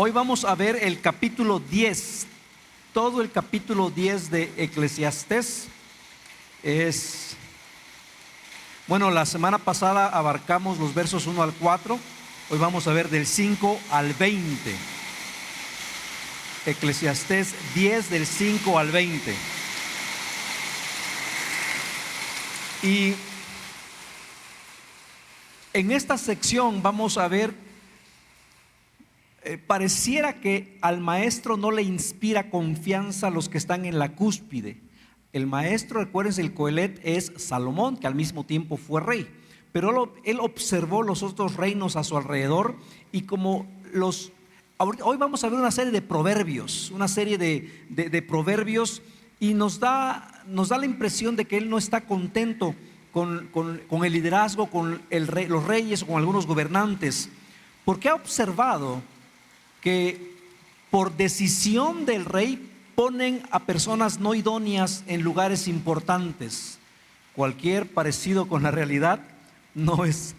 Hoy vamos a ver el capítulo 10, todo el capítulo 10 de Eclesiastés. La semana pasada abarcamos los versos 1 al 4, hoy vamos a ver del 5 al 20. Eclesiastés 10 del 5 al 20. Y en esta sección vamos a ver, pareciera que al maestro no le inspira confianza a los que están en la cúspide. El maestro, recuérdense, el Coelet es Salomón, que al mismo tiempo fue rey, pero él observó los otros reinos a su alrededor y hoy vamos a ver una serie de proverbios, de proverbios, y nos da la impresión de que él no está contento con el liderazgo, con los reyes o con algunos gobernantes, porque ha observado que por decisión del rey ponen a personas no idóneas en lugares importantes. Cualquier parecido con la realidad no es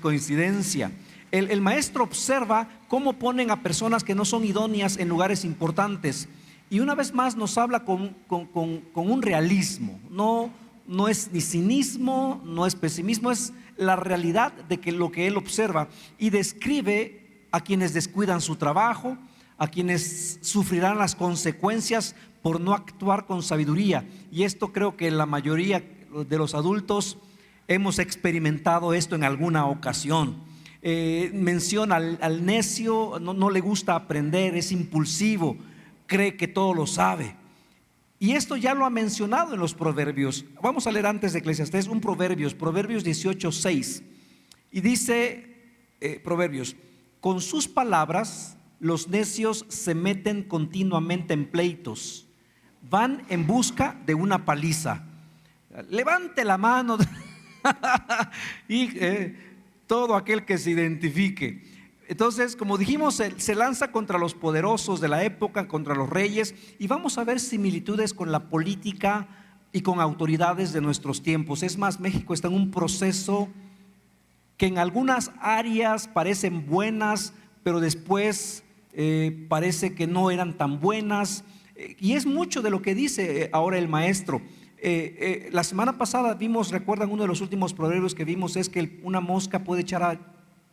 coincidencia. El maestro observa cómo ponen a personas que no son idóneas en lugares importantes, y una vez más nos habla con un realismo. No es ni cinismo, no es pesimismo, es la realidad de lo que él observa, y describe a quienes descuidan su trabajo, a quienes sufrirán las consecuencias por no actuar con sabiduría. Y esto creo que la mayoría de los adultos hemos experimentado esto en alguna ocasión. Menciona al necio, no le gusta aprender, es impulsivo, cree que todo lo sabe. Y esto ya lo ha mencionado en los proverbios. Vamos a leer antes de Eclesiastés un Proverbios 18:6. Y dice Proverbios: con sus palabras los necios se meten continuamente en pleitos, van en busca de una paliza. Levante la mano y todo aquel que se identifique. Entonces, como dijimos, se lanza contra los poderosos de la época, contra los reyes, y vamos a ver similitudes con la política y con autoridades de nuestros tiempos. Es más, México está en un proceso que en algunas áreas parecen buenas, pero después parece que no eran tan buenas, y es mucho de lo que dice ahora el maestro. La semana pasada vimos, recuerdan, uno de los últimos proverbios que vimos es que una mosca puede echar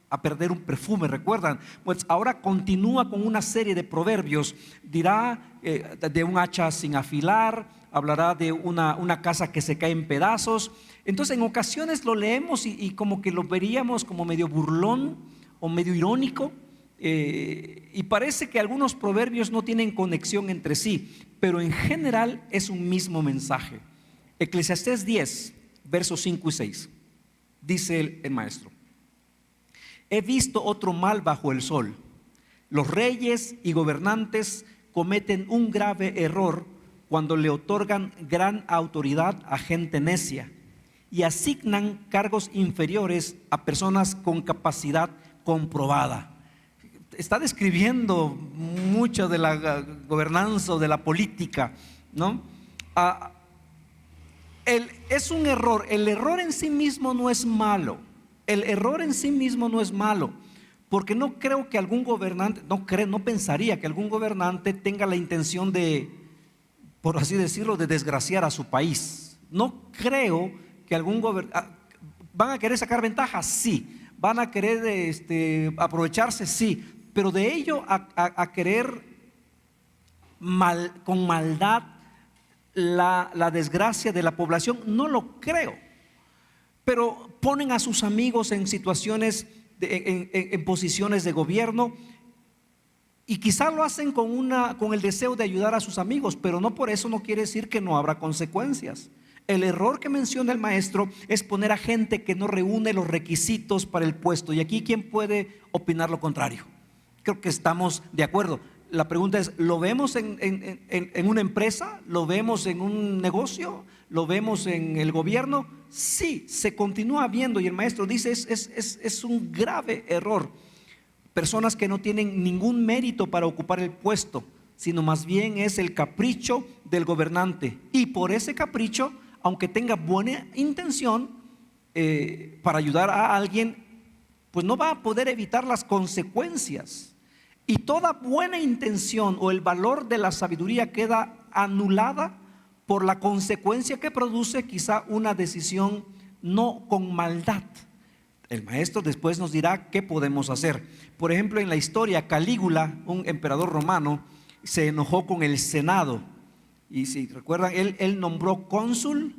a perder un perfume, recuerdan. Pues ahora continúa con una serie de proverbios. Dirá de un hacha sin afilar, hablará de una casa que se cae en pedazos. Entonces en ocasiones lo leemos y como que lo veríamos como medio burlón o medio irónico, y parece que algunos proverbios no tienen conexión entre sí, pero en general es un mismo mensaje. Eclesiastés 10 versos 5 y 6 dice el maestro: he visto otro mal bajo el sol. Los reyes y gobernantes cometen un grave error cuando le otorgan gran autoridad a gente necia y asignan cargos inferiores a personas con capacidad comprobada. Está describiendo mucho de la gobernanza o de la política, ¿no? Es un error. El error en sí mismo no es malo. El error en sí mismo no es malo, porque no creo que algún gobernante, no pensaría que algún gobernante tenga la intención de, por así decirlo, de desgraciar a su país. No creo que algún gobernante van a querer sacar ventaja, sí. Van a querer aprovecharse, sí. Pero de ello a querer con maldad la desgracia de la población, no lo creo. Pero ponen a sus amigos en situaciones, en posiciones de gobierno, y quizá lo hacen con el deseo de ayudar a sus amigos, pero no por eso no quiere decir que no habrá consecuencias. El error que menciona el maestro es poner a gente que no reúne los requisitos para el puesto, y aquí ¿quién puede opinar lo contrario? Creo que estamos de acuerdo. La pregunta es: ¿lo vemos en una empresa? ¿Lo vemos en un negocio? ¿Lo vemos en el gobierno? Sí, se continúa viendo, y el maestro dice es un grave error. Personas que no tienen ningún mérito para ocupar el puesto, sino más bien es el capricho del gobernante, y por ese capricho, aunque tenga buena intención para ayudar a alguien, pues no va a poder evitar las consecuencias. Y toda buena intención o el valor de la sabiduría queda anulada por la consecuencia que produce quizá una decisión no con maldad. El maestro después nos dirá qué podemos hacer. Por ejemplo, en la historia, Calígula, un emperador romano, se enojó con el Senado. Y si recuerdan, él nombró cónsul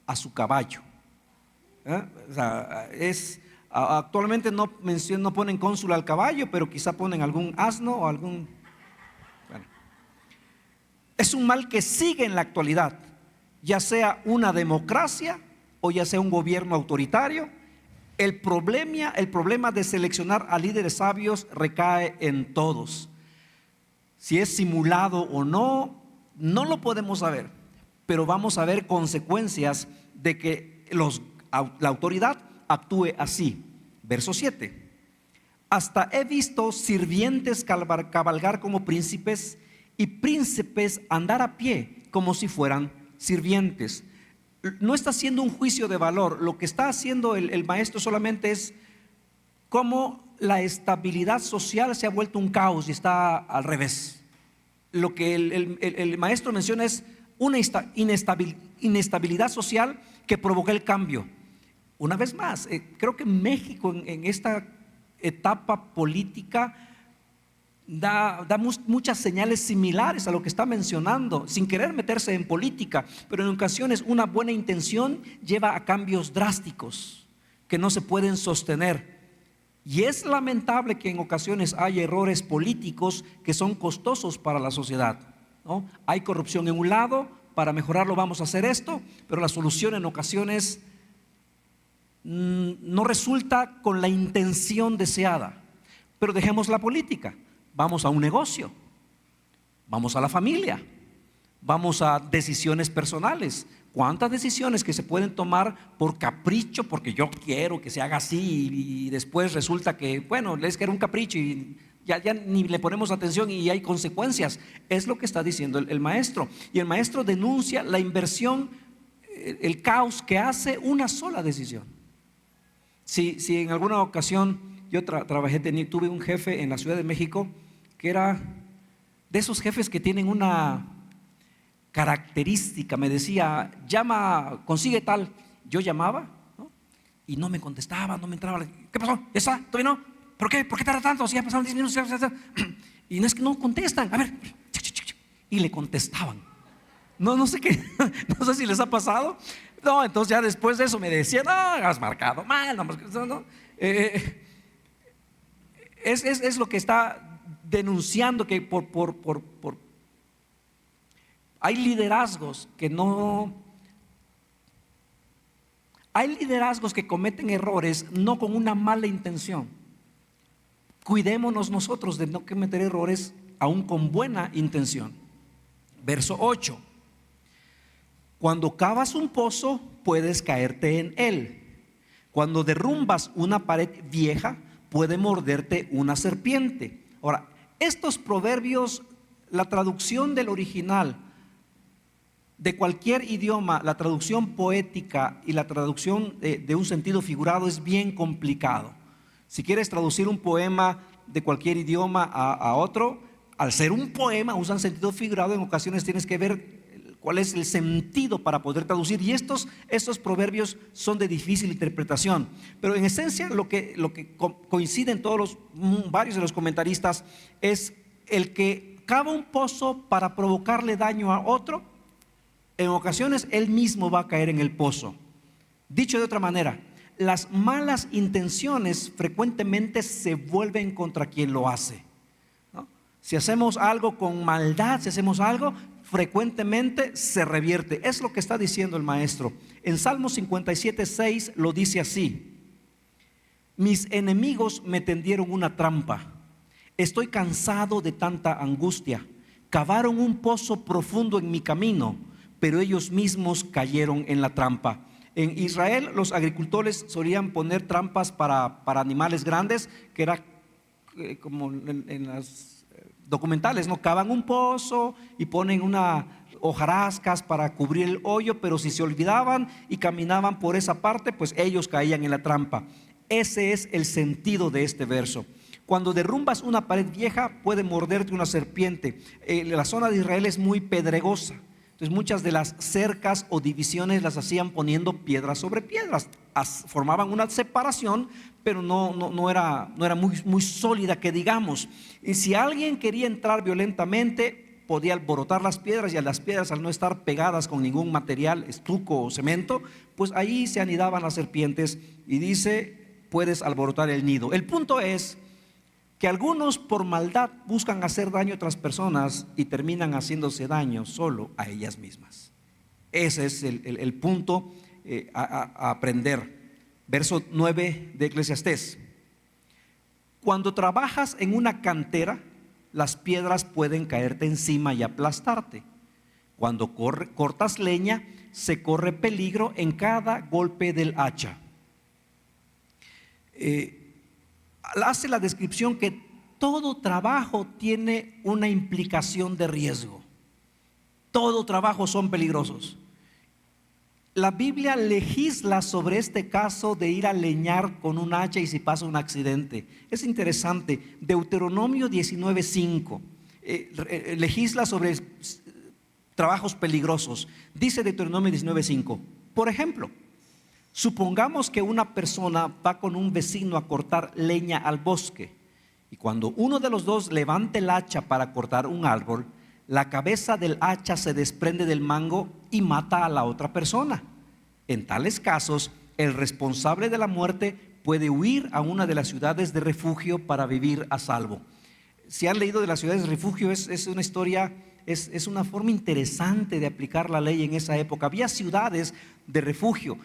a su caballo. O sea, actualmente no ponen cónsul al caballo, pero quizá ponen algún asno o algún... Bueno. Es un mal que sigue en la actualidad, ya sea una democracia o ya sea un gobierno autoritario. El problema de seleccionar a líderes sabios recae en todos. Si es simulado o no, no lo podemos saber, pero vamos a ver consecuencias de que la autoridad actúe así. Verso 7. Hasta he visto sirvientes cabalgar como príncipes y príncipes andar a pie como si fueran sirvientes. No está haciendo un juicio de valor. Lo que está haciendo el maestro solamente es cómo la estabilidad social se ha vuelto un caos y está al revés. Lo que el maestro menciona es una inestabilidad social que provoca el cambio. Una vez más, creo que México en esta etapa política da muchas señales similares a lo que está mencionando, sin querer meterse en política, pero en ocasiones una buena intención lleva a cambios drásticos que no se pueden sostener. Y es lamentable que en ocasiones hay errores políticos que son costosos para la sociedad, ¿no? Hay corrupción en un lado, para mejorarlo vamos a hacer esto, pero la solución en ocasiones no resulta con la intención deseada. Pero dejemos la política, vamos a un negocio, vamos a la familia, vamos a decisiones personales. ¿Cuántas decisiones que se pueden tomar por capricho, porque yo quiero que se haga así y después resulta que, bueno, es que era un capricho y ya ni le ponemos atención y hay consecuencias? Es lo que está diciendo el maestro. Y el maestro denuncia la inversión, el caos que hace una sola decisión. Si en alguna ocasión yo tuve un jefe en la Ciudad de México que era de esos jefes que tienen una característica, me decía, llama, consigue tal. Yo llamaba, ¿no? Y no me contestaba, no me entraba. ¿Qué pasó? ¿Ya está? ¿Todavía no? ¿Por qué? ¿Por qué tarda tanto? Si ya pasaron 10 minutos. Y no es que no contestan. A ver, y le contestaban. No sé qué, no sé si les ha pasado. No, entonces ya después de eso me decían, no, has marcado mal, no. Es lo que está denunciando, que hay liderazgos que cometen errores no con una mala intención. Cuidémonos nosotros de no cometer errores aún con buena intención. Verso 8. Cuando cavas un pozo, puedes caerte en él. Cuando derrumbas una pared vieja, puede morderte una serpiente. Ahora, estos proverbios, la traducción del original de cualquier idioma, la traducción poética y la traducción de un sentido figurado es bien complicado. Si quieres traducir un poema de cualquier idioma a otro, al ser un poema usan sentido figurado, en ocasiones tienes que ver cuál es el sentido para poder traducir, y estos proverbios son de difícil interpretación. Pero en esencia lo que coincide en varios de los comentaristas es el que cava un pozo para provocarle daño a otro, en ocasiones él mismo va a caer en el pozo. Dicho de otra manera, las malas intenciones frecuentemente se vuelven contra quien lo hace, ¿no? Si hacemos algo con maldad, si hacemos algo, frecuentemente se revierte. Es lo que está diciendo el maestro. En Salmo 57:6 lo dice así: mis enemigos me tendieron una trampa, estoy cansado de tanta angustia, cavaron un pozo profundo en mi camino, pero ellos mismos cayeron en la trampa. En Israel los agricultores solían poner trampas para animales grandes, que era como en las documentales, ¿no? Cavan un pozo y ponen una hojarascas para cubrir el hoyo, pero si se olvidaban y caminaban por esa parte, pues ellos caían en la trampa. Ese es el sentido de este verso. Cuando derrumbas una pared vieja, puede morderte una serpiente. La zona de Israel es muy pedregosa. Entonces muchas de las cercas o divisiones las hacían poniendo piedras sobre piedras. Formaban una separación, pero no era muy sólida, que digamos. Y si alguien quería entrar violentamente, podía alborotar las piedras, y a las piedras, al no estar pegadas con ningún material, estuco o cemento, pues ahí se anidaban las serpientes, y dice, puedes alborotar el nido. El punto es que algunos por maldad buscan hacer daño a otras personas y terminan haciéndose daño solo a ellas mismas. Ese es el punto a aprender. Verso 9 de Eclesiastés: cuando trabajas en una cantera, las piedras pueden caerte encima y aplastarte. Cuando cortas leña, se corre peligro en cada golpe del hacha. Hace la descripción que todo trabajo tiene una implicación de riesgo. Todo trabajo son peligrosos. La Biblia legisla sobre este caso de ir a leñar con un hacha y si pasa un accidente. Es interesante. Deuteronomio 19:5 legisla sobre trabajos peligrosos. Dice Deuteronomio 19:5, por ejemplo, supongamos que una persona va con un vecino a cortar leña al bosque, y cuando uno de los dos levanta el hacha para cortar un árbol, la cabeza del hacha se desprende del mango y mata a la otra persona. En tales casos, el responsable de la muerte puede huir a una de las ciudades de refugio para vivir a salvo. Si han leído de las ciudades de refugio, es una historia, es una forma interesante de aplicar la ley en esa época. Había ciudades de refugio.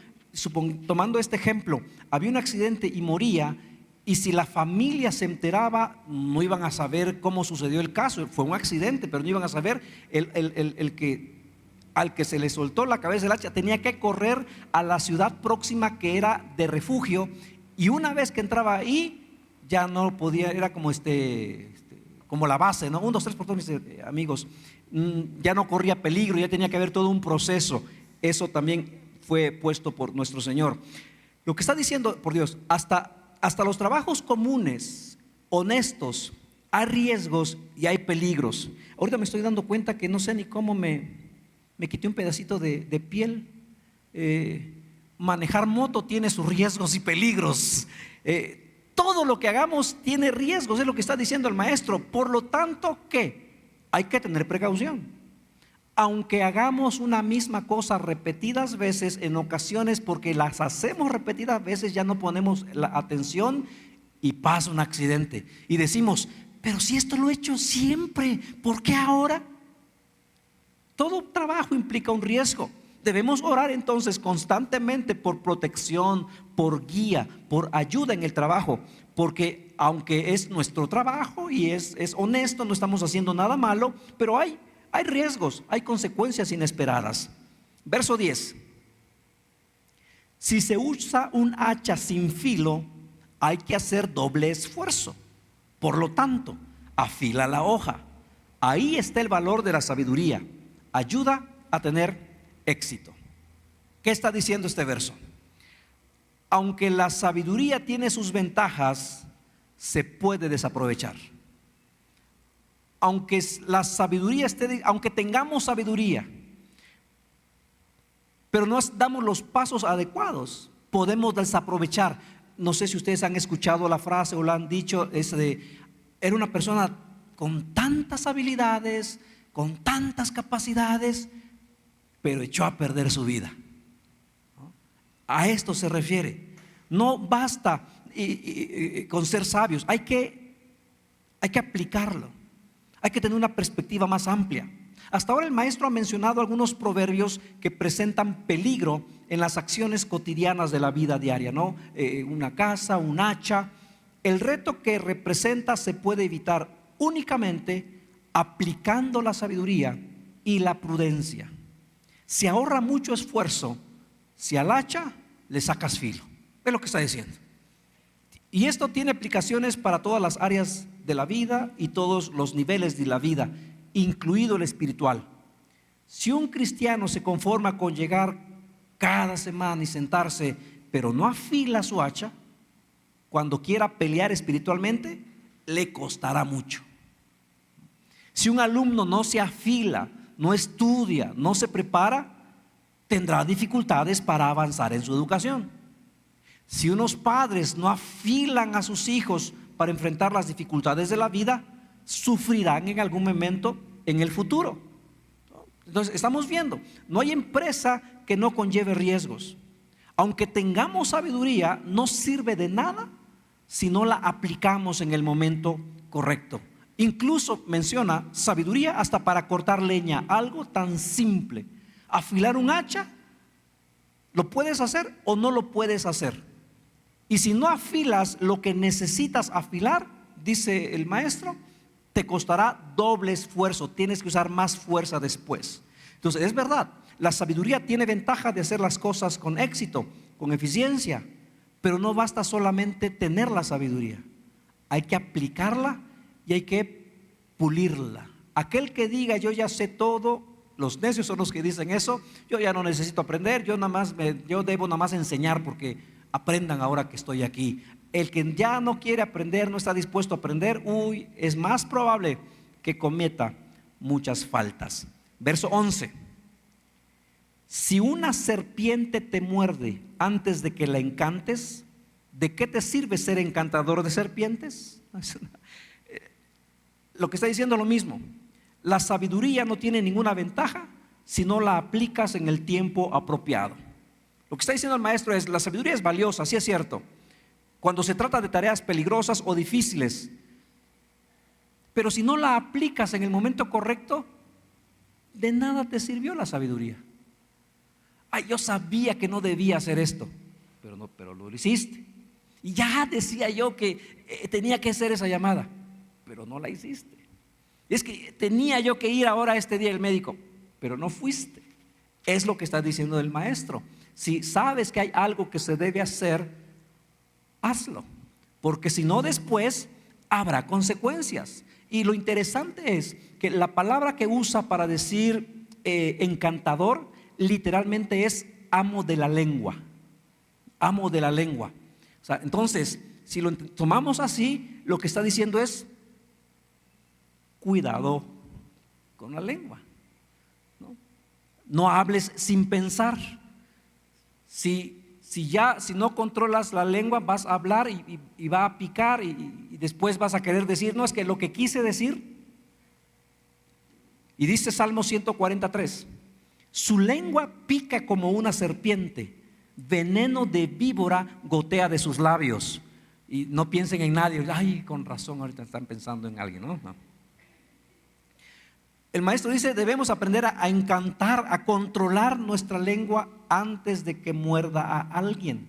Tomando este ejemplo, había un accidente y moría, y si la familia se enteraba, no iban a saber cómo sucedió el caso. Fue un accidente, pero no iban a saber. Al que se le soltó la cabeza del hacha tenía que correr a la ciudad próxima, que era de refugio, y una vez que entraba ahí ya no podía. Era como como la base, ¿no? 1, 2, 3 por todos mis amigos. Ya no corría peligro, ya tenía que haber todo un proceso. Eso también fue puesto por nuestro Señor. Lo que está diciendo, por Dios, hasta los trabajos comunes, honestos, hay riesgos y hay peligros. Ahorita me estoy dando cuenta que no sé ni cómo me quité un pedacito de piel. Manejar moto tiene sus riesgos y peligros. Todo lo que hagamos tiene riesgos, es lo que está diciendo el maestro. Por lo tanto, ¿qué? Hay que tener precaución. Aunque hagamos una misma cosa repetidas veces, en ocasiones, porque las hacemos repetidas veces, ya no ponemos la atención y pasa un accidente. Y decimos, pero si esto lo he hecho siempre, ¿por qué ahora? Todo trabajo implica un riesgo. Debemos orar entonces constantemente por protección, por guía, por ayuda en el trabajo, porque aunque es nuestro trabajo y es honesto, no estamos haciendo nada malo, pero hay riesgos, hay consecuencias inesperadas. Verso 10: si se usa un hacha sin filo, hay que hacer doble esfuerzo. Por lo tanto, afila la hoja. Ahí está el valor de la sabiduría. Ayuda a tener éxito. ¿Qué está diciendo este verso? Aunque la sabiduría tiene sus ventajas, se puede desaprovechar. Aunque la sabiduría aunque tengamos sabiduría, pero no damos los pasos adecuados, podemos desaprovechar. No sé si ustedes han escuchado la frase o la han dicho, era una persona con tantas habilidades, con tantas capacidades, pero echó a perder su vida. A esto se refiere. No basta con ser sabios, hay que aplicarlo. Hay que tener una perspectiva más amplia. Hasta ahora el maestro ha mencionado algunos proverbios que presentan peligro en las acciones cotidianas de la vida diaria, ¿no? Una casa, un hacha. El reto que representa se puede evitar únicamente aplicando la sabiduría y la prudencia. Se ahorra mucho esfuerzo si al hacha le sacas filo. Es lo que está diciendo. Y esto tiene aplicaciones para todas las áreas de la vida y todos los niveles de la vida, incluido el espiritual. Si un cristiano se conforma con llegar cada semana y sentarse, pero no afila su hacha, cuando quiera pelear espiritualmente, le costará mucho. Si un alumno no se afila, no estudia, no se prepara, tendrá dificultades para avanzar en su educación. Si unos padres no afilan a sus hijos para enfrentar las dificultades de la vida, sufrirán en algún momento en el futuro. Entonces estamos viendo, no hay empresa que no conlleve riesgos. Aunque tengamos sabiduría, no sirve de nada si no la aplicamos en el momento correcto. Incluso menciona sabiduría hasta para cortar leña, algo tan simple. Afilar un hacha, ¿lo puedes hacer o no lo puedes hacer? Y si no afilas lo que necesitas afilar, dice el maestro, te costará doble esfuerzo, tienes que usar más fuerza después. Entonces es verdad, la sabiduría tiene ventaja de hacer las cosas con éxito, con eficiencia, pero no basta solamente tener la sabiduría, hay que aplicarla y hay que pulirla. Aquel que diga yo ya sé todo, los necios son los que dicen eso, yo ya no necesito aprender, yo debo nada más enseñar porque aprendan ahora que estoy aquí. El que ya no quiere aprender, no está dispuesto a aprender, es más probable que cometa muchas faltas. Verso 11: si una serpiente te muerde antes de que la encantes, ¿de qué te sirve ser encantador de serpientes? Lo que está diciendo es lo mismo. La sabiduría no tiene ninguna ventaja si no la aplicas en el tiempo apropiado. Lo que está diciendo el maestro es: la sabiduría es valiosa, sí es cierto, cuando se trata de tareas peligrosas o difíciles, pero si no la aplicas en el momento correcto, de nada te sirvió la sabiduría. Yo sabía que no debía hacer esto, pero lo hiciste. Y ya decía yo que tenía que hacer esa llamada, pero no la hiciste. Es que tenía yo que ir ahora este día al médico, pero no fuiste. Es lo que está diciendo el maestro. Si sabes que hay algo que se debe hacer, hazlo, porque si no después habrá consecuencias. Y lo interesante es que la palabra que usa para decir encantador literalmente es amo de la lengua. Amo de la lengua. O sea, entonces, si lo tomamos así, lo que está diciendo es: cuidado con la lengua. No hables sin pensar. Si no controlas la lengua, vas a hablar y va a picar y después vas a querer decir, no, es que lo que quise decir. Y dice Salmo 143: su lengua pica como una serpiente, veneno de víbora gotea de sus labios. Y no piensen en nadie, con razón ahorita están pensando en alguien, ¿no? El maestro dice: debemos aprender a encantar, a controlar nuestra lengua antes de que muerda a alguien.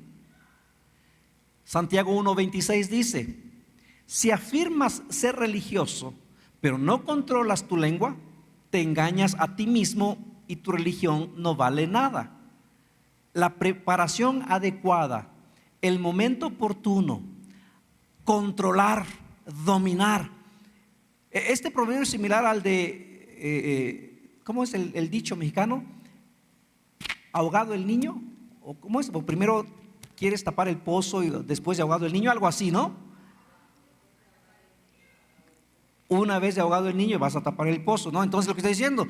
Santiago 1:26 dice: si afirmas ser religioso, pero no controlas tu lengua, te engañas a ti mismo y tu religión no vale nada. La preparación adecuada, el momento oportuno, controlar, dominar. Este proverbio es similar al de ¿cómo es el dicho mexicano? ¿Ahogado el niño? ¿O cómo es? ¿O primero quieres tapar el pozo y después de ahogado el niño? Algo así, ¿no? Una vez de ahogado el niño vas a tapar el pozo, ¿no? Entonces lo que está diciendo,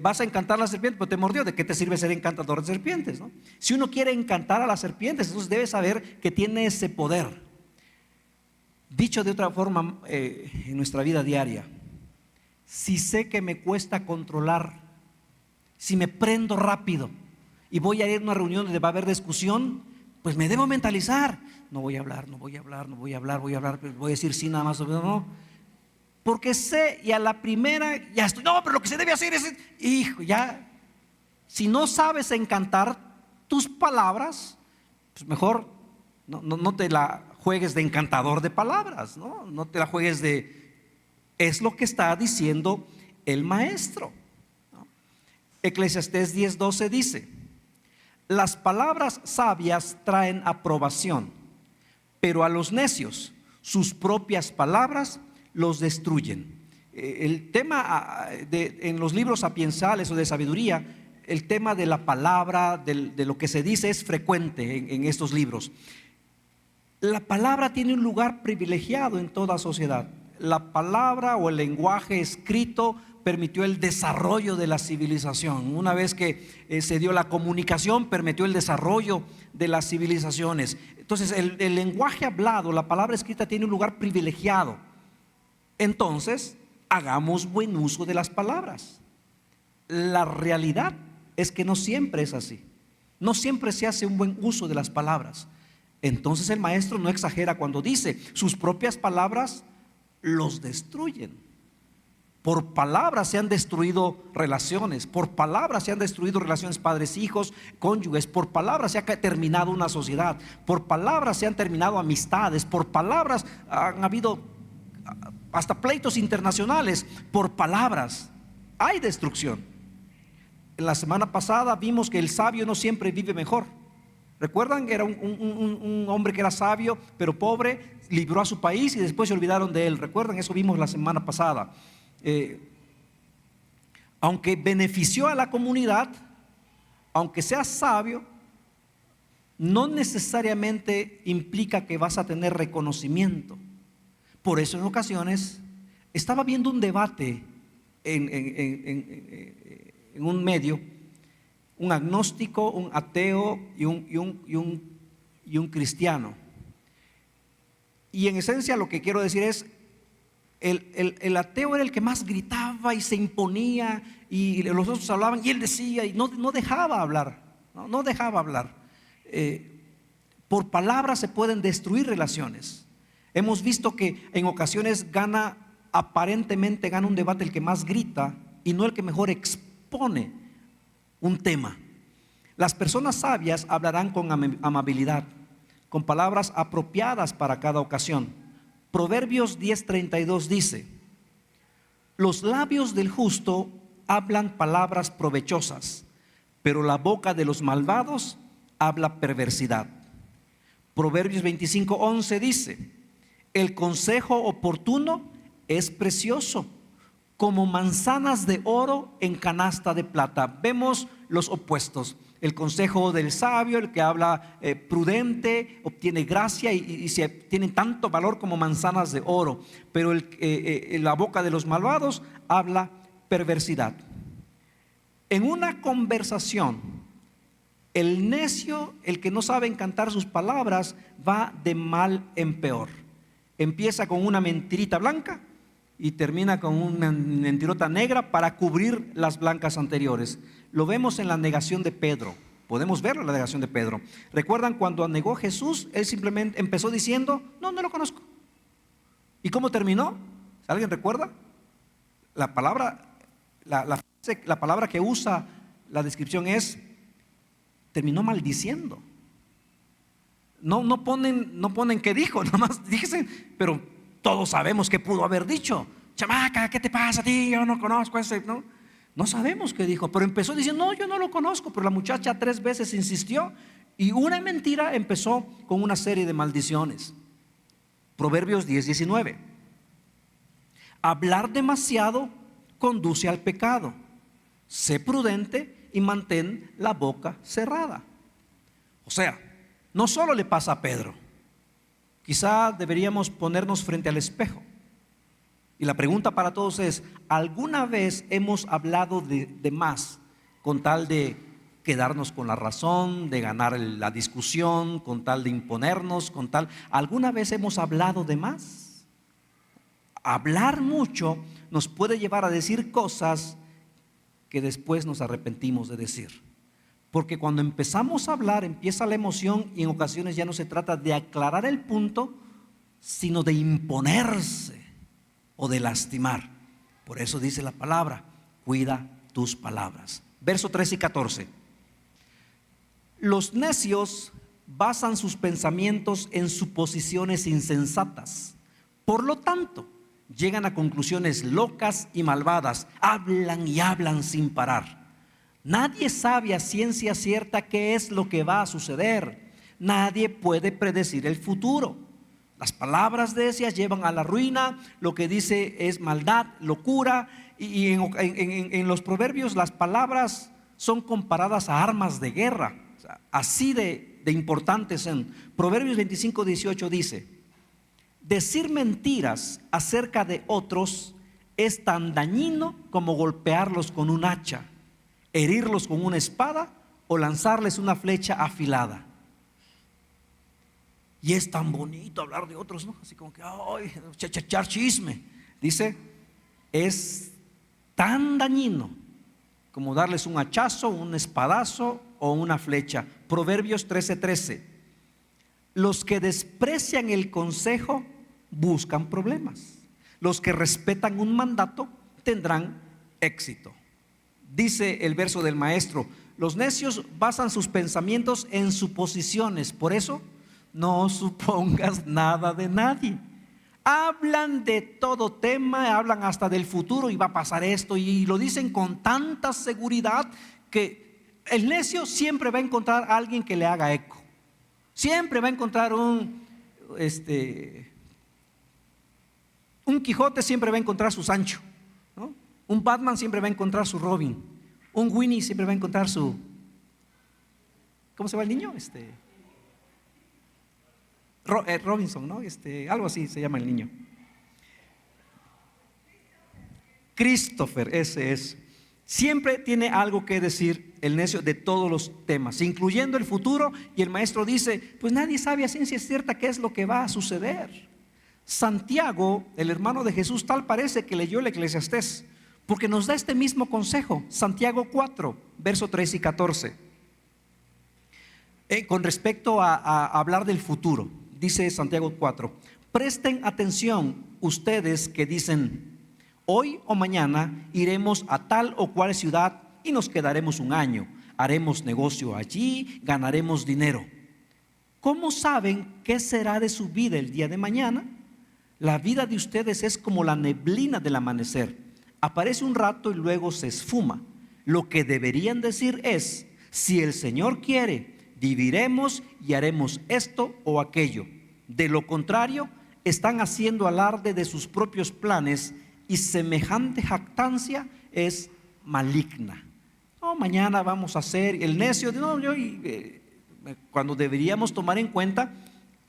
vas a encantar a la serpiente, pero te mordió. ¿De qué te sirve ser encantador de serpientes, no? Si uno quiere encantar a las serpientes, entonces debe saber que tiene ese poder. Dicho de otra forma, en nuestra vida diaria, si sé que me cuesta controlar, si me prendo rápido y voy a ir a una reunión donde va a haber discusión, pues me debo mentalizar: no voy a hablar, voy a decir sí nada más, no. Porque sé, y a la primera ya estoy, no, pero lo que se debe hacer es, hijo, ya, si no sabes encantar tus palabras, pues mejor no te la juegues de encantador de palabras, no te la juegues de... Es lo que está diciendo el maestro, ¿no? Eclesiastés 10:12 dice: las palabras sabias traen aprobación, pero a los necios sus propias palabras los destruyen. El tema en los libros sapiensales o de sabiduría, el tema de la palabra, de lo que se dice, es frecuente en estos libros. La palabra tiene un lugar privilegiado en toda sociedad. la palabra o el lenguaje escrito permitió el desarrollo de la civilización. Una vez que se dio la comunicación, permitió el desarrollo de las civilizaciones. Entonces el lenguaje hablado, la palabra escrita, tiene un lugar privilegiado. Entonces, hagamos buen uso de las palabras. La realidad es que no siempre es así. No siempre se hace un buen uso de las palabras. Entonces el maestro no exagera cuando dice: sus propias palabras los destruyen. Por palabras se han destruido relaciones, por palabras se han destruido relaciones padres-hijos, cónyuges, por palabras se ha terminado una sociedad, por palabras se han terminado amistades, por palabras han habido hasta pleitos internacionales, por palabras hay destrucción. En la semana pasada vimos que el sabio no siempre vive mejor. ¿Recuerdan que era un hombre que era sabio pero pobre, libró a su país y después se olvidaron de él? ¿Recuerdan? Eso vimos la semana pasada. Aunque benefició a la comunidad, aunque seas sabio, no necesariamente implica que vas a tener reconocimiento. Por eso en ocasiones estaba viendo un debate en un medio, un agnóstico, un ateo y un cristiano. Y en esencia lo que quiero decir es: el ateo era el que más gritaba y se imponía, y los otros hablaban y él decía, y no dejaba hablar, no dejaba hablar. Por palabras se pueden destruir relaciones. Hemos visto que en ocasiones aparentemente gana un debate el que más grita y no el que mejor expone un tema. Las personas sabias hablarán con amabilidad, con palabras apropiadas para cada ocasión. Proverbios 10:32 dice: los labios del justo hablan palabras provechosas, pero la boca de los malvados habla perversidad. Proverbios 25:11 dice: el consejo oportuno es precioso, como manzanas de oro en canasta de plata. Vemos los opuestos. El consejo del sabio, el que habla prudente, obtiene gracia y tienen tanto valor como manzanas de oro. Pero la boca de los malvados habla perversidad. En una conversación, el necio, el que no sabe encantar sus palabras, va de mal en peor. Empieza con una mentirita blanca y termina con una mentirota negra para cubrir las blancas anteriores. Lo vemos en la negación de Pedro. Podemos verlo en la negación de Pedro. ¿Recuerdan cuando negó a Jesús? Él simplemente empezó diciendo: no lo conozco. ¿Y cómo terminó? ¿Alguien recuerda? La palabra que usa la descripción es: terminó maldiciendo. No ponen qué dijo, nada más dicen, pero todos sabemos que pudo haber dicho: chamaca, ¿qué te pasa a ti? Yo no conozco ese, no sabemos qué dijo, pero empezó diciendo: no, yo no lo conozco. Pero la muchacha 3 veces insistió y una mentira empezó con una serie de maldiciones. Proverbios 10:19: hablar demasiado conduce al pecado. Sé prudente y mantén la boca cerrada. O sea, no solo le pasa a Pedro. Quizá deberíamos ponernos frente al espejo. Y la pregunta para todos es: ¿alguna vez hemos hablado de más con tal de quedarnos con la razón, de ganar la discusión, con tal de imponernos, ¿alguna vez hemos hablado de más? Hablar mucho nos puede llevar a decir cosas que después nos arrepentimos de decir. Porque cuando empezamos a hablar, empieza la emoción y en ocasiones ya no se trata de aclarar el punto, sino de imponerse o de lastimar. Por eso dice la palabra: cuida tus palabras. Verso 13 y 14: los necios basan sus pensamientos en suposiciones insensatas, por lo tanto llegan a conclusiones locas y malvadas. Hablan y hablan sin parar. Nadie sabe a ciencia cierta qué es lo que va a suceder. Nadie puede predecir el futuro. Las palabras necias llevan a la ruina. Lo que dice es maldad, locura. Y en los proverbios las palabras son comparadas a armas de guerra. O sea, así de importantes son. Proverbios 25:18 dice: Decir mentiras acerca de otros es tan dañino como golpearlos con un hacha, herirlos con una espada o lanzarles una flecha afilada. Y es tan bonito hablar de otros, ¿no? Así como que, ay, echar chisme. Dice, es tan dañino como darles un hachazo, un espadazo o una flecha. Proverbios 13:13. Los que desprecian el consejo buscan problemas. Los que respetan un mandato tendrán éxito. Dice el verso del maestro: los necios basan sus pensamientos en suposiciones, por eso no supongas nada de nadie. Hablan de todo tema, hablan hasta del futuro y va a pasar esto, y lo dicen con tanta seguridad que el necio siempre va a encontrar a alguien que le haga eco. Siempre va a encontrar un Quijote, siempre va a encontrar su Sancho, ¿no? Un Batman siempre va a encontrar su Robin. Un Winnie siempre va a encontrar su, ¿cómo se llama el niño? Robinson, ¿no? Algo así se llama el niño. Christopher, ese es. Siempre tiene algo que decir el necio de todos los temas, incluyendo el futuro. Y el maestro dice, pues nadie sabe a ciencia cierta qué es lo que va a suceder. Santiago, el hermano de Jesús, tal parece que leyó el Eclesiastés, porque nos da este mismo consejo. Santiago 4, verso 3 y 14. Con respecto a hablar del futuro, dice Santiago 4: presten atención ustedes que dicen, hoy o mañana iremos a tal o cual ciudad y nos quedaremos un año, haremos negocio allí, ganaremos dinero. ¿Cómo saben qué será de su vida el día de mañana? La vida de ustedes es como la neblina del amanecer, aparece un rato y luego se esfuma. Lo que deberían decir es, si el Señor quiere, viviremos y haremos esto o aquello. De lo contrario, están haciendo alarde de sus propios planes, y semejante jactancia es maligna. No, mañana vamos a hacer el necio. Cuando deberíamos tomar en cuenta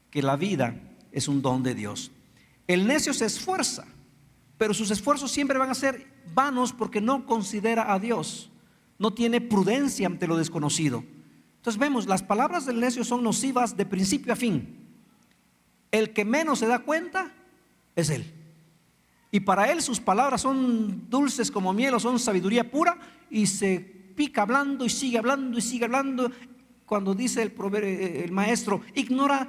que la vida es un don de Dios. El necio se esfuerza, pero sus esfuerzos siempre van a ser vanos porque no considera a Dios, no tiene prudencia ante lo desconocido. Entonces vemos, las palabras del necio son nocivas de principio a fin. El que menos se da cuenta es él. Y para él sus palabras son dulces como miel, o son sabiduría pura, y se pica hablando y sigue hablando y sigue hablando. Cuando dice el maestro, ignora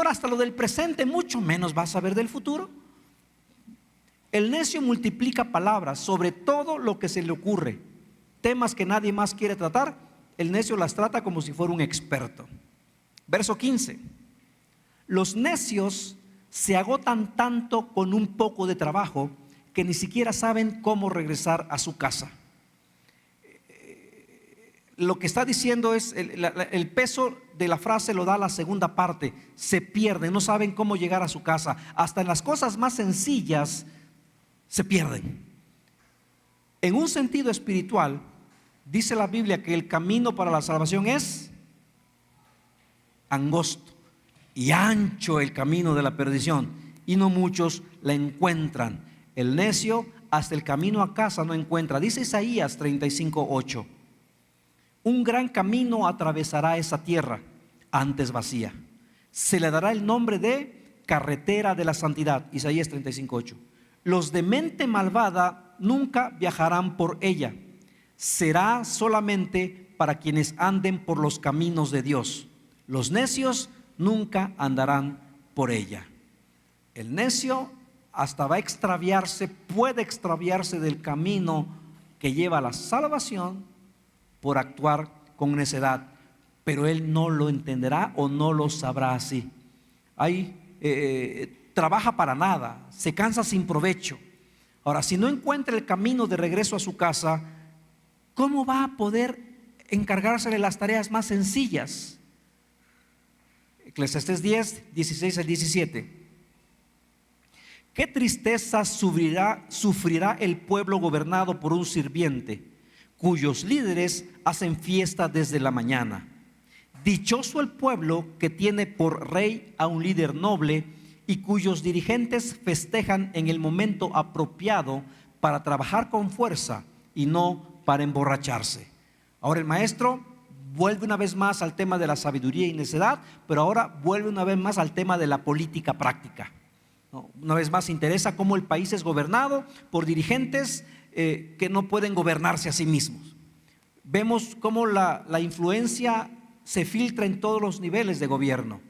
hasta lo del presente, mucho menos va a saber del futuro. El necio multiplica palabras sobre todo lo que se le ocurre. Temas que nadie más quiere tratar, el necio las trata como si fuera un experto. Verso 15. Los necios se agotan tanto con un poco de trabajo que ni siquiera saben cómo regresar a su casa. Lo que está diciendo es, el peso de la frase lo da la segunda parte. Se pierden, no saben cómo llegar a su casa. Hasta en las cosas más sencillas se pierden. En un sentido espiritual, dice la Biblia que el camino para la salvación es angosto y ancho el camino de la perdición, y no muchos la encuentran. El necio hasta el camino a casa no encuentra. Dice Isaías 35:8: un gran camino atravesará esa tierra, antes vacía. Se le dará el nombre de carretera de la santidad. Isaías 35:8. Los de mente malvada nunca viajarán por ella. Será solamente para quienes anden por los caminos de Dios. Los necios nunca andarán por ella. El necio hasta va a extraviarse, puede extraviarse del camino que lleva a la salvación por actuar con necedad, pero él no lo entenderá o no lo sabrá así. Trabaja para nada, se cansa sin provecho. Ahora, si no encuentra el camino de regreso a su casa, ¿cómo va a poder encargarse de las tareas más sencillas? Eclesiastés 10, 16 al 17. ¿Qué tristeza sufrirá el pueblo gobernado por un sirviente, cuyos líderes hacen fiesta desde la mañana? Dichoso el pueblo que tiene por rey a un líder noble y cuyos dirigentes festejan en el momento apropiado para trabajar con fuerza y no para emborracharse. Ahora el maestro vuelve una vez más al tema de la sabiduría y necedad, pero ahora vuelve una vez más al tema de la política práctica. Una vez más interesa cómo el país es gobernado por dirigentes que no pueden gobernarse a sí mismos. Vemos cómo la influencia se filtra en todos los niveles de gobierno.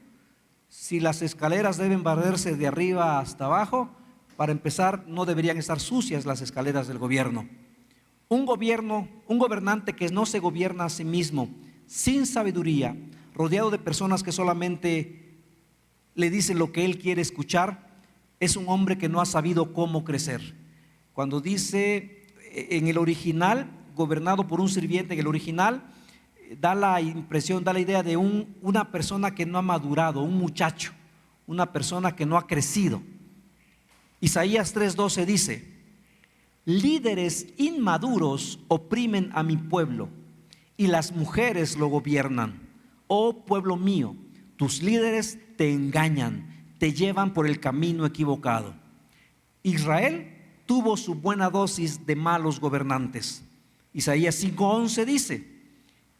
Si las escaleras deben barrerse de arriba hasta abajo, para empezar, no deberían estar sucias las escaleras del gobierno. Un gobernante que no se gobierna a sí mismo, sin sabiduría, rodeado de personas que solamente le dicen lo que él quiere escuchar, es un hombre que no ha sabido cómo crecer. Cuando dice en el original, gobernado por un sirviente, en el original da la impresión, da la idea de una persona que no ha madurado, un muchacho, una persona que no ha crecido. Isaías 3:12 dice: líderes inmaduros oprimen a mi pueblo y las mujeres lo gobiernan. Oh pueblo mío, tus líderes te engañan, te llevan por el camino equivocado. Israel tuvo su buena dosis de malos gobernantes. Isaías 5:11 dice: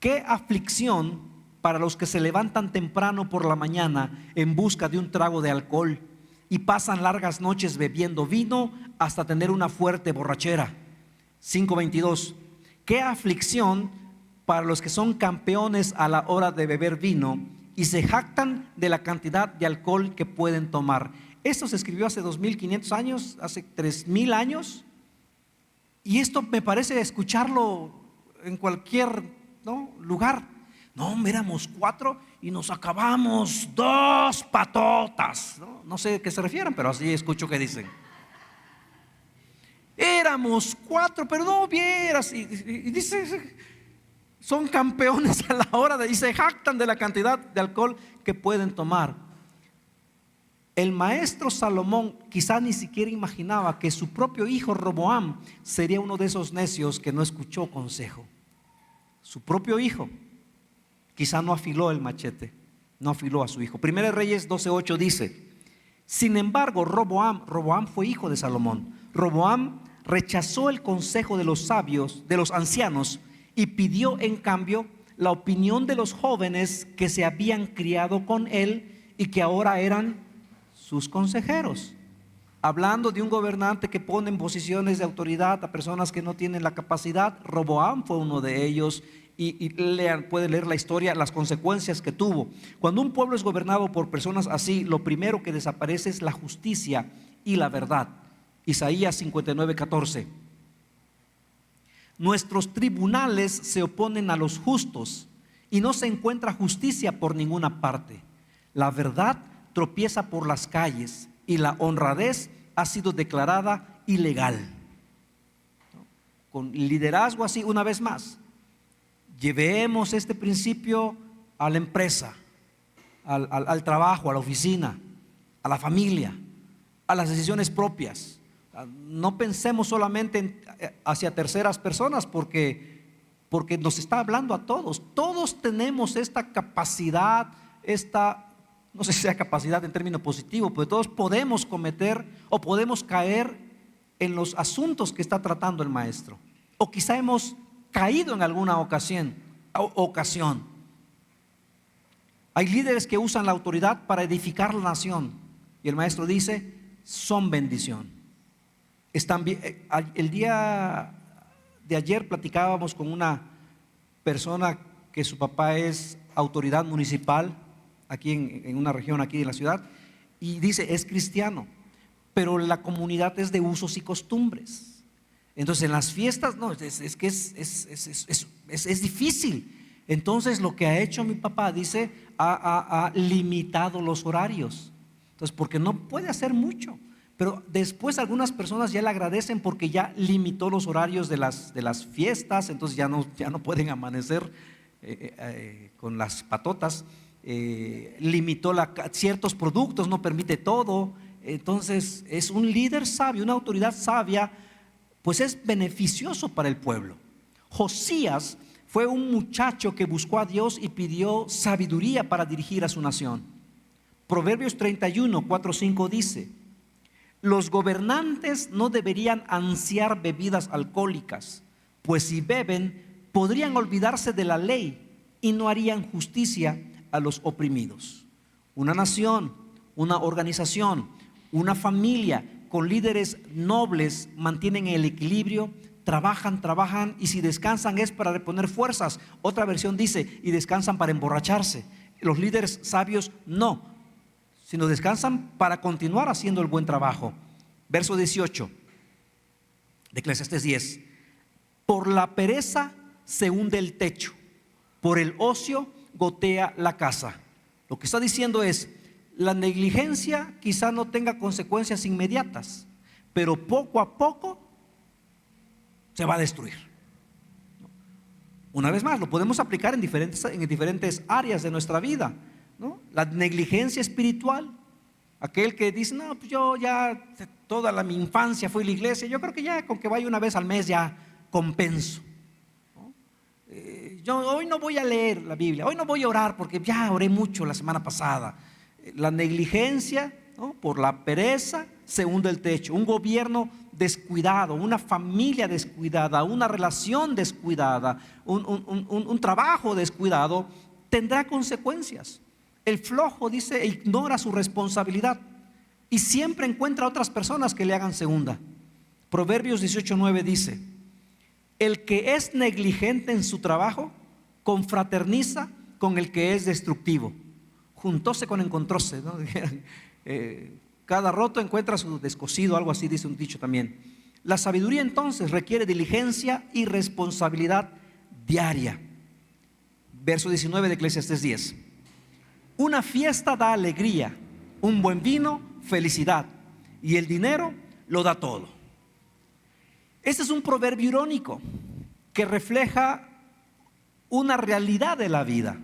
qué aflicción para los que se levantan temprano por la mañana en busca de un trago de alcohol y pasan largas noches bebiendo vino hasta tener una fuerte borrachera. 5:22: qué aflicción para los que son campeones a la hora de beber vino y se jactan de la cantidad de alcohol que pueden tomar. Esto se escribió hace 2500 años, hace 3000 años, y esto me parece escucharlo en cualquier lugar. No, éramos 4 y nos acabamos 2 patotas. No sé a qué se refieran, pero así escucho que dicen. Éramos 4, pero no vieras. Y dice, son campeones a la hora de, y se jactan de la cantidad de alcohol que pueden tomar. El maestro Salomón quizá ni siquiera imaginaba que su propio hijo Roboam sería uno de esos necios que no escuchó consejo. Su propio hijo quizá no afiló el machete, no afiló a su hijo. Primera de Reyes 12:8 dice: sin embargo, Roboam fue hijo de Salomón. Roboam rechazó el consejo de los sabios, de los ancianos, y pidió en cambio la opinión de los jóvenes que se habían criado con él y que ahora eran sus consejeros. Hablando de un gobernante que pone en posiciones de autoridad a personas que no tienen la capacidad, Roboam fue uno de ellos. Y puede leer la historia, las consecuencias que tuvo. Cuando un pueblo es gobernado por personas así, lo primero que desaparece es la justicia y la verdad. Isaías 59:14: nuestros tribunales se oponen a los justos y no se encuentra justicia por ninguna parte. La verdad tropieza por las calles y la honradez ha sido declarada ilegal. Con liderazgo así, una vez más, llevemos este principio a la empresa, al trabajo, a la oficina, a la familia, a las decisiones propias. No pensemos solamente hacia terceras personas porque nos está hablando a todos. Todos tenemos esta capacidad, no sé si sea capacidad en término positivo, pero todos podemos cometer o podemos caer en los asuntos que está tratando el maestro. O quizá hemos caído en alguna ocasión. Hay líderes que usan la autoridad para edificar la nación y el maestro dice: son bendición. El día de ayer platicábamos con una persona que su papá es autoridad municipal aquí en una región aquí de la ciudad, y dice: es cristiano, pero la comunidad es de usos y costumbres. Entonces en las fiestas no, es que es difícil. Entonces lo que ha hecho mi papá, dice, ha limitado los horarios. Entonces porque no puede hacer mucho, pero después algunas personas ya le agradecen porque ya limitó los horarios de las fiestas. Entonces ya no pueden amanecer con las patotas. Limitó ciertos productos, no permite todo. Entonces es un líder sabio, una autoridad sabia, pues es beneficioso para el pueblo. Josías fue un muchacho que buscó a Dios y pidió sabiduría para dirigir a su nación. Proverbios 31, 4, 5 dice: los gobernantes no deberían ansiar bebidas alcohólicas, pues si beben podrían olvidarse de la ley y no harían justicia a los oprimidos. Una nación, una organización, una familia con líderes nobles mantienen el equilibrio, trabajan y si descansan es para reponer fuerzas. Otra versión dice: y descansan para emborracharse. Los líderes sabios no, sino descansan para continuar haciendo el buen trabajo. Verso 18 de Eclesiastés 10: por la pereza se hunde el techo, por el ocio gotea la casa. Lo que está diciendo es: la negligencia quizá no tenga consecuencias inmediatas, pero poco a poco se va a destruir. Una vez más, lo podemos aplicar en diferentes áreas de nuestra vida, ¿no? La negligencia espiritual, aquel que dice: no, pues yo ya toda mi infancia fui a la iglesia, yo creo que ya con que vaya una vez al mes ya compenso, ¿no? Yo hoy no voy a leer la Biblia, hoy no voy a orar porque ya oré mucho la semana pasada. La negligencia, ¿no? Por la pereza se hunde el techo. Un gobierno descuidado, una familia descuidada, una relación descuidada, un trabajo descuidado tendrá consecuencias. El flojo, dice, ignora su responsabilidad y siempre encuentra otras personas que le hagan segunda. Proverbios 18:9 dice: el que es negligente en su trabajo confraterniza con el que es destructivo. Juntóse con encontróse, ¿no? Cada roto encuentra su descosido, algo así dice un dicho también. La sabiduría entonces requiere diligencia y responsabilidad diaria. Verso 19 de Eclesiastés 10: una fiesta da alegría, un buen vino felicidad, y el dinero lo da todo. Este es un proverbio irónico que refleja una realidad de la vida.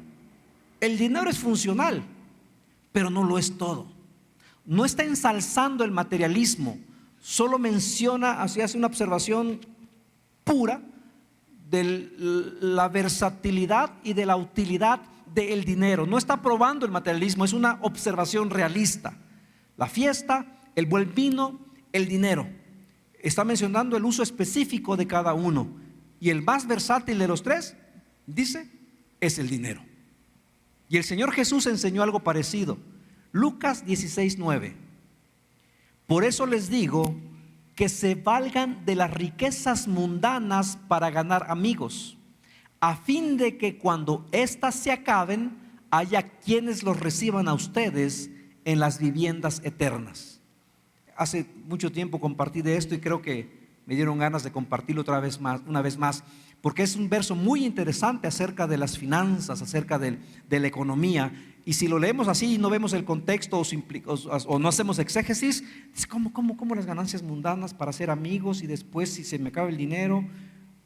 El dinero es funcional, pero no lo es todo. No está ensalzando el materialismo, solo menciona, así hace una observación pura de la versatilidad y de la utilidad del dinero. No está probando el materialismo, es una observación realista. La fiesta, el buen vino, el dinero. Está mencionando el uso específico de cada uno. Y el más versátil de los tres, dice, es el dinero. Y el Señor Jesús enseñó algo parecido. Lucas 16:9: por eso les digo que se valgan de las riquezas mundanas para ganar amigos, a fin de que cuando éstas se acaben haya quienes los reciban a ustedes en las viviendas eternas. Hace mucho tiempo compartí de esto y creo que me dieron ganas de compartirlo una vez más, porque es un verso muy interesante acerca de las finanzas, acerca de la economía. Y si lo leemos así y no vemos el contexto o no hacemos exégesis, es ¿cómo las ganancias mundanas para ser amigos y después, si se me acaba el dinero,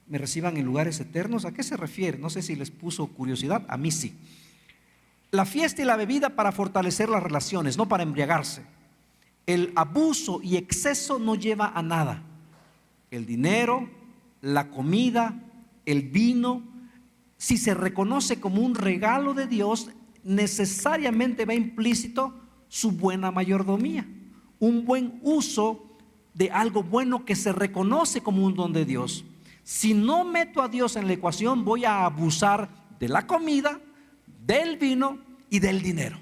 me reciban en lugares eternos? ¿A qué se refiere? No sé si les puso curiosidad, a mí sí. La fiesta y la bebida para fortalecer las relaciones, no para embriagarse. El abuso y exceso no lleva a nada. El dinero, la comida, el vino, si se reconoce como un regalo de Dios, necesariamente va implícito su buena mayordomía, un buen uso de algo bueno que se reconoce como un don de Dios. Si no meto a Dios en la ecuación, voy a abusar de la comida, del vino y del dinero.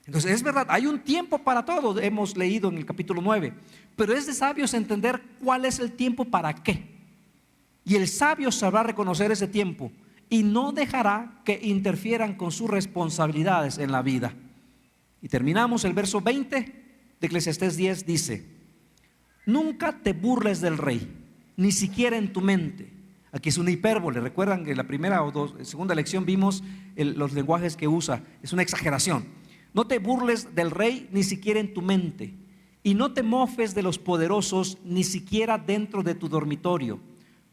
Entonces es verdad, hay un tiempo para todo, hemos leído en el capítulo 9, pero es de sabios entender cuál es el tiempo para qué. Y el sabio sabrá reconocer ese tiempo y no dejará que interfieran con sus responsabilidades en la vida. Y terminamos el verso 20 de Eclesiastés 10, dice: nunca te burles del rey, ni siquiera en tu mente. Aquí es una hipérbole. Recuerdan que en la primera o segunda lección vimos los lenguajes que usa, es una exageración. No te burles del rey ni siquiera en tu mente, y no te mofes de los poderosos ni siquiera dentro de tu dormitorio,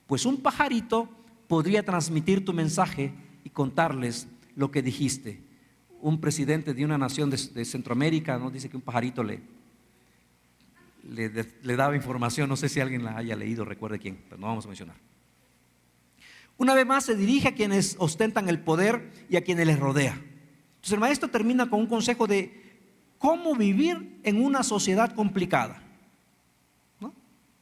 pues un pajarito podría transmitir tu mensaje y contarles lo que dijiste. Un presidente de una nación de Centroamérica, ¿no?, dice que un pajarito le daba información. No sé si alguien la haya leído, recuerde quién, pero no vamos a mencionar. Una vez más se dirige a quienes ostentan el poder y a quienes les rodea. Entonces el maestro termina con un consejo de cómo vivir en una sociedad complicada, ¿no?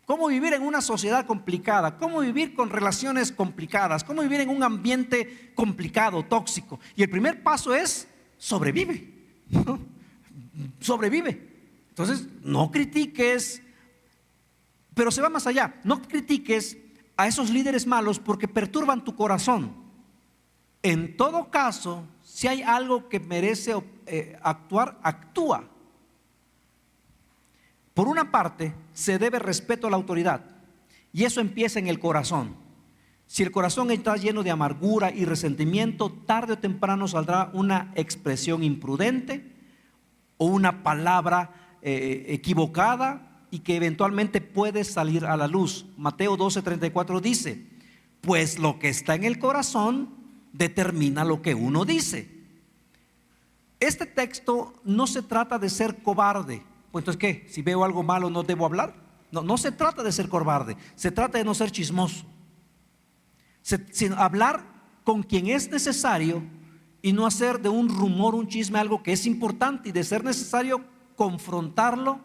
Cómo vivir en una sociedad complicada, cómo vivir con relaciones complicadas, cómo vivir en un ambiente complicado, tóxico. Y el primer paso es sobrevive, ¿no? Sobrevive. Entonces, no critiques, pero se va más allá. No critiques a esos líderes malos porque perturban tu corazón. En todo caso, si hay algo que merece actuar, actúa. Por una parte, se debe respeto a la autoridad, y eso empieza en el corazón. Si el corazón está lleno de amargura y resentimiento, tarde o temprano saldrá una expresión imprudente o una palabra equivocada y que eventualmente puede salir a la luz. Mateo 12:34 dice: pues lo que está en el corazón determina lo que uno dice. Este texto no se trata de ser cobarde. Pues entonces, ¿qué? Si veo algo malo, ¿no debo hablar? No, no se trata de ser cobarde, se trata de no ser chismoso, sino hablar con quien es necesario y no hacer de un rumor, un chisme, algo que es importante, y de ser necesario confrontarlo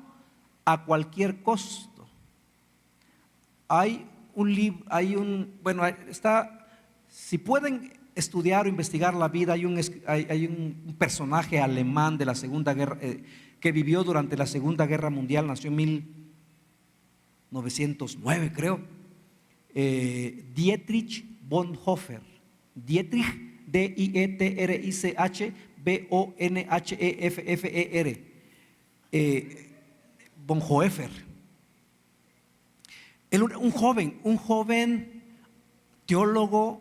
a cualquier costo. Hay un libro, si pueden estudiar o investigar la vida, hay un personaje alemán de la Segunda Guerra, que vivió durante la Segunda Guerra Mundial, nació en 1909 creo, Dietrich Bonhoeffer. Dietrich, D-I-E-T-R-I-C-H B-O-N-H-E-F-F-E-R, Bonhoeffer. Un joven teólogo.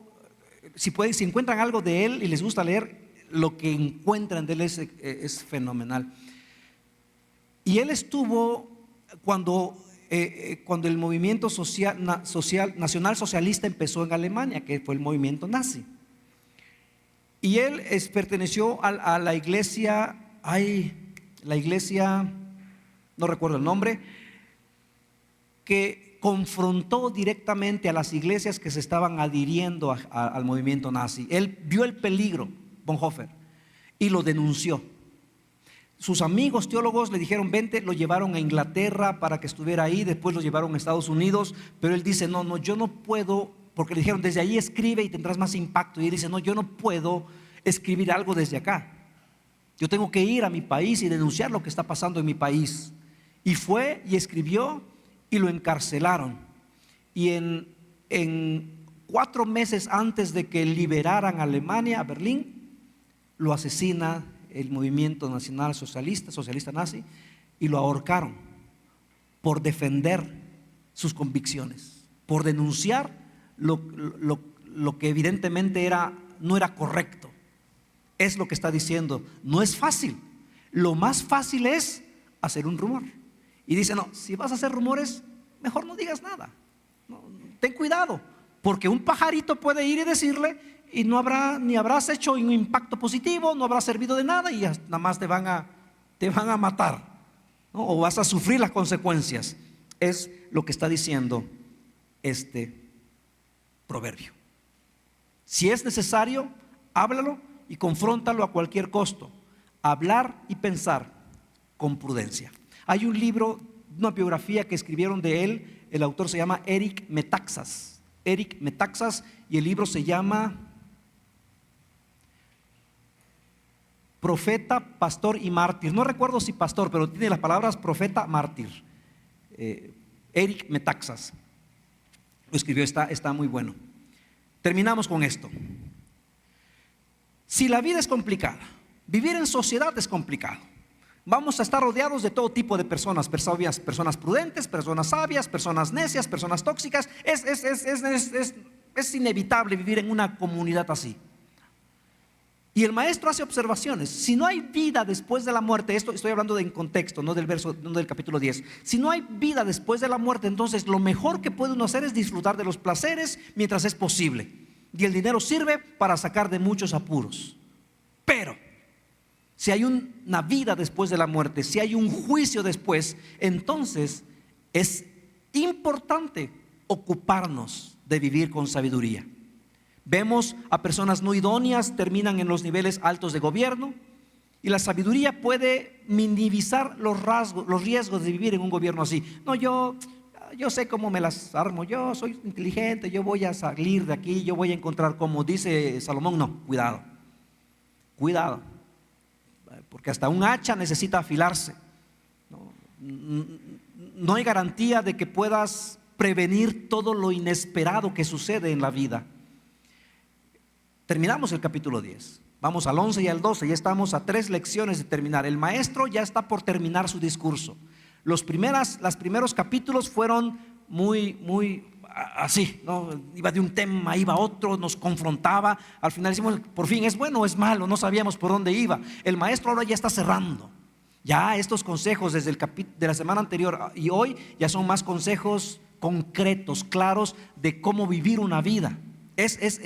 Si encuentran algo de él y les gusta leer, lo que encuentran de él es fenomenal. Y él estuvo cuando el movimiento nacional socialista empezó en Alemania, que fue el movimiento nazi. Y él perteneció a la iglesia, no recuerdo el nombre, que confrontó directamente a las iglesias que se estaban adhiriendo al movimiento nazi. Él vio el peligro, Bonhoeffer, y lo denunció. Sus amigos teólogos le dijeron: vente. Lo llevaron a Inglaterra para que estuviera ahí, después lo llevaron a Estados Unidos, pero él dice: no, yo no puedo, porque le dijeron: desde allí escribe y tendrás más impacto. Y él dice: no, yo no puedo escribir algo desde acá, yo tengo que ir a mi país y denunciar lo que está pasando en mi país. Y fue y escribió, y lo encarcelaron. Y en 4 meses antes de que liberaran a Alemania, a Berlín, lo asesina el movimiento nacional socialista nazi, y lo ahorcaron por defender sus convicciones, por denunciar lo que evidentemente no era correcto. Es lo que está diciendo. No es fácil. Lo más fácil es hacer un rumor. Y dice: no, si vas a hacer rumores, mejor no digas nada. No, ten cuidado, porque un pajarito puede ir y decirle, y no habrás hecho un impacto positivo, no habrá servido de nada, y nada más te van a matar, ¿no? O vas a sufrir las consecuencias. Es lo que está diciendo este proverbio. Si es necesario, háblalo y confróntalo a cualquier costo. Hablar y pensar con prudencia. Hay un libro, una biografía que escribieron de él. El autor se llama Eric Metaxas. Y el libro se llama Profeta, Pastor y Mártir. No recuerdo si pastor, pero tiene las palabras profeta, mártir. Eric Metaxas lo escribió, está muy bueno. Terminamos con esto. Si la vida es complicada, vivir en sociedad es complicado. Vamos a estar rodeados de todo tipo de personas prudentes, personas sabias, personas necias, personas tóxicas. Es inevitable vivir en una comunidad así. Y el maestro hace observaciones. Si no hay vida después de la muerte, esto estoy hablando en contexto, no del capítulo 10. Si no hay vida después de la muerte, entonces lo mejor que puede uno hacer es disfrutar de los placeres mientras es posible. Y el dinero sirve para sacar de muchos apuros. Pero si hay una vida después de la muerte, si hay un juicio después, entonces es importante ocuparnos de vivir con sabiduría. Vemos a personas no idóneas, terminan en los niveles altos de gobierno, Y la sabiduría puede minimizar los riesgos de vivir en un gobierno así. No, yo sé cómo me las armo, yo soy inteligente, yo voy a salir de aquí, yo voy a encontrar, como dice Salomón. No, cuidado, cuidado, porque hasta un hacha necesita afilarse. No hay garantía de que puedas prevenir todo lo inesperado que sucede en la vida. Terminamos el capítulo 10. Vamos al 11 y al 12, ya estamos a 3 lecciones de terminar. El maestro ya está por terminar su discurso. Los primeros capítulos fueron muy así, ¿no? Iba de un tema, iba a otro, nos confrontaba. Al final decimos, por fin, ¿es bueno o es malo? No sabíamos por dónde iba. El maestro ahora ya está cerrando. Ya estos consejos desde el de la semana anterior y hoy ya son más consejos concretos, claros de cómo vivir una vida.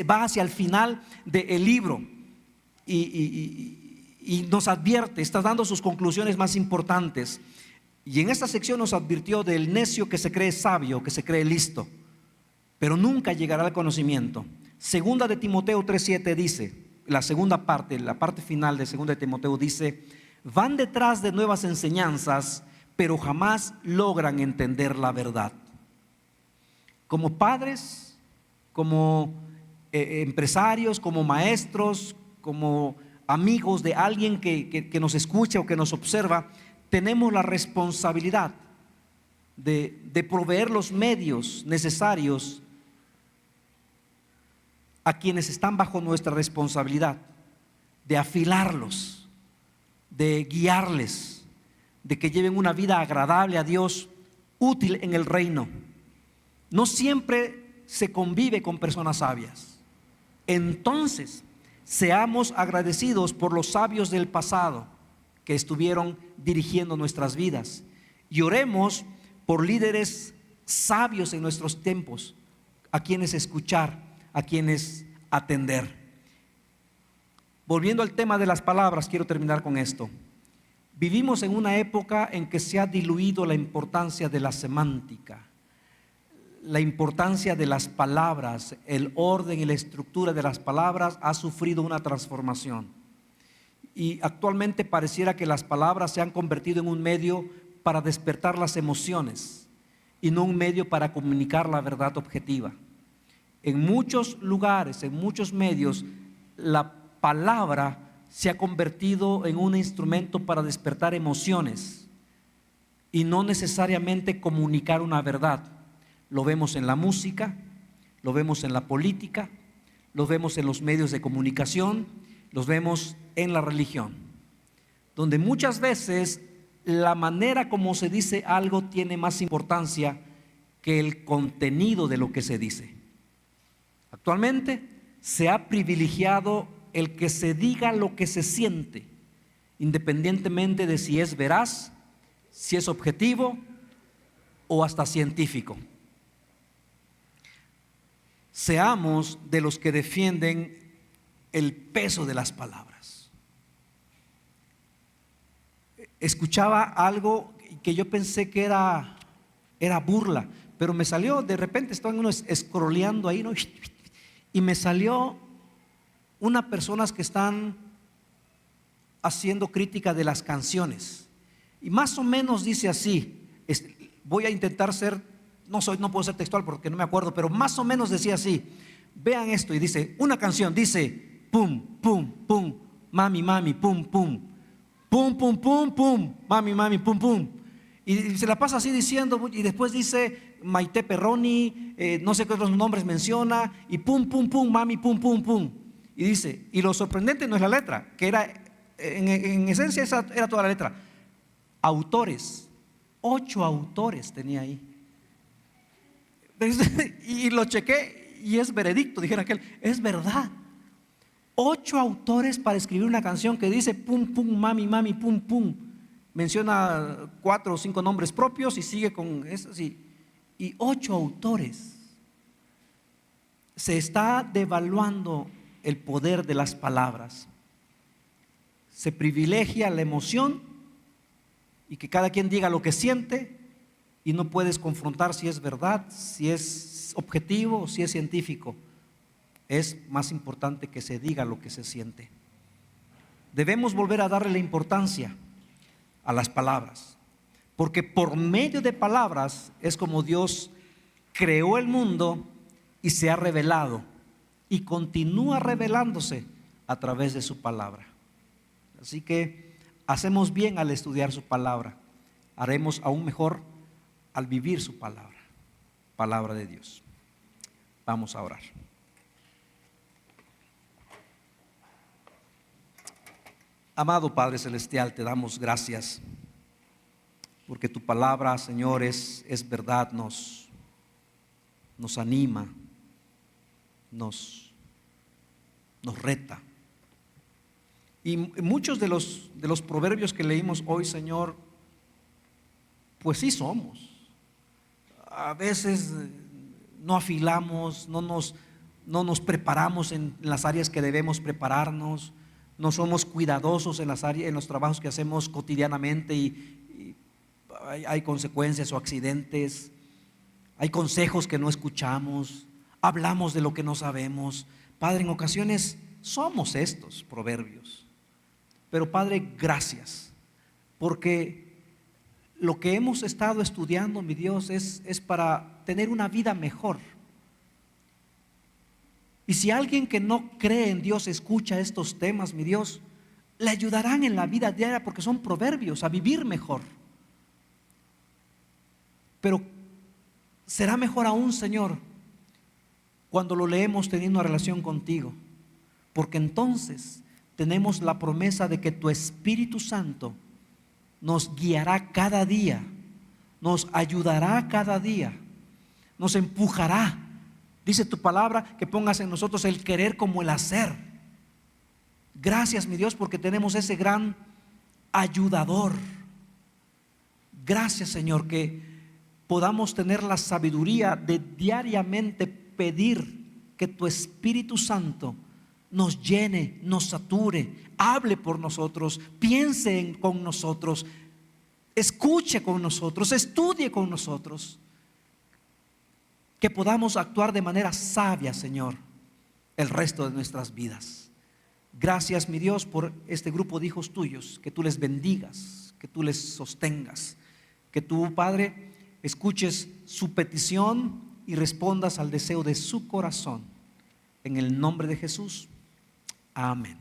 Va hacia el final del libro. Y nos advierte, está dando sus conclusiones más importantes. Y en esta sección nos advirtió del necio que se cree sabio, que se cree listo, pero nunca llegará al conocimiento. Segunda de Timoteo 3:7 dice, la segunda parte, la parte final de segunda de Timoteo dice: van detrás de nuevas enseñanzas, pero jamás logran entender la verdad. Como padres, como empresarios, como maestros, como amigos de alguien que nos escucha o que nos observa, tenemos la responsabilidad de proveer los medios necesarios a quienes están bajo nuestra responsabilidad, de afilarlos, de guiarles, de que lleven una vida agradable a Dios, útil en el reino. No siempre se convive con personas sabias. Entonces, seamos agradecidos por los sabios del pasado que estuvieron dirigiendo nuestras vidas, y oremos por líderes sabios en nuestros tiempos, a quienes escuchar, a quienes atender. Volviendo al tema de las palabras, quiero terminar con esto. Vivimos en una época en que se ha diluido la importancia de la semántica, la importancia de las palabras, el orden y la estructura de las palabras ha sufrido una transformación. Y actualmente pareciera que las palabras se han convertido en un medio para despertar las emociones y no un medio para comunicar la verdad objetiva. En muchos lugares, en muchos medios, la palabra se ha convertido en un instrumento para despertar emociones y no necesariamente comunicar una verdad. Lo vemos en la música, lo vemos en la política, lo vemos en los medios de comunicación, los vemos en la religión, donde muchas veces la manera como se dice algo tiene más importancia que el contenido de lo que se dice. Actualmente se ha privilegiado el que se diga lo que se siente, independientemente de si es veraz, si es objetivo o hasta científico. Seamos de los que defienden el peso de las palabras. Escuchaba algo que yo pensé que era burla, pero me salió, de repente estaba uno scrolleando ahí, ¿no? Y me salió unas personas que están haciendo crítica de las canciones. Y más o menos dice así, voy a intentar no puedo ser textual porque no me acuerdo, pero más o menos decía así. Vean esto, y dice, una canción dice, pum, pum, pum, mami, mami, pum, pum, pum, pum, pum, pum, mami, mami, pum, pum. Y se la pasa así diciendo, y después dice Maite Perroni, no sé qué otros nombres menciona, y pum, pum, pum, mami, pum, pum, pum. Y dice, y lo sorprendente no es la letra, que era, en esencia esa era toda la letra. Autores, 8 autores tenía ahí. Y lo chequé y es veredicto, dijera aquel, es verdad. 8 autores para escribir una canción que dice pum, pum, mami, mami, pum, pum. Menciona 4 o 5 nombres propios y sigue con eso así. Y 8 autores. Se está devaluando el poder de las palabras. Se privilegia la emoción y que cada quien diga lo que siente, y no puedes confrontar si es verdad, si es objetivo o si es científico. Es más importante que se diga lo que se siente. debemos volver a darle la importancia a las palabras, porque por medio de palabras es como Dios creó el mundo y se ha revelado y continúa revelándose a través de su palabra. Así que hacemos bien al estudiar su palabra, haremos aún mejor al vivir su palabra, palabra de Dios. Vamos a orar. Amado Padre Celestial, te damos gracias porque tu palabra, Señor, es verdad, nos anima, nos reta. Y muchos de los proverbios que leímos hoy, Señor, pues sí somos. A veces no afilamos, no nos preparamos en las áreas que debemos prepararnos, no somos cuidadosos en los trabajos que hacemos cotidianamente y hay consecuencias o accidentes, hay consejos que no escuchamos, hablamos de lo que no sabemos. Padre, en ocasiones somos estos proverbios, pero Padre, gracias, porque lo que hemos estado estudiando, mi Dios, es para tener una vida mejor. Y si alguien que no cree en Dios escucha estos temas, mi Dios, le ayudarán en la vida diaria porque son proverbios a vivir mejor. Pero será mejor aún, Señor, cuando lo leemos teniendo una relación contigo, porque entonces tenemos la promesa de que tu Espíritu Santo nos guiará cada día, nos ayudará cada día, nos empujará. Dice tu palabra que pongas en nosotros el querer como el hacer. Gracias, mi Dios, porque tenemos ese gran ayudador. Gracias, Señor, que podamos tener la sabiduría de diariamente pedir que tu Espíritu Santo nos llene, nos sature, hable por nosotros, piense con nosotros, escuche con nosotros, estudie con nosotros. Que podamos actuar de manera sabia, Señor, el resto de nuestras vidas. Gracias, mi Dios, por este grupo de hijos tuyos, que tú les bendigas, que tú les sostengas, que tú, Padre, escuches su petición y respondas al deseo de su corazón. En el nombre de Jesús, amén.